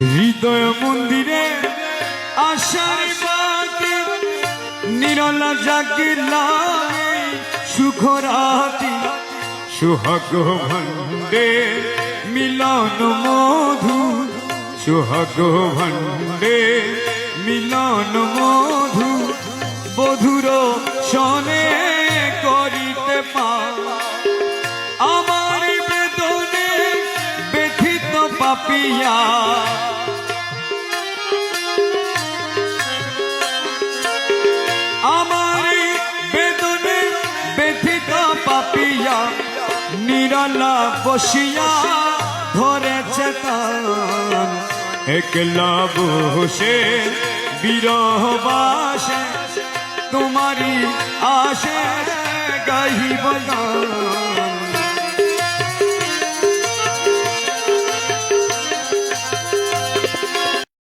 হৃদয় মন্দিরে আশার বাতি নিরলা জাগিলা সুখ রাতি সুহাগ ভাণ্ডে মিলন মধু সুহাগ ভাণ্ডে মিলন মধু বধুর শনে করিতে পা আমার বেদনে ব্যথিত পাপিয়া আমার বেদনে ব্যথিত পাপিয়া নিরলা বসিয়া ধরেছে তান একলা বসে বিরহ বাসে তোমারি আশে গাহিব গান।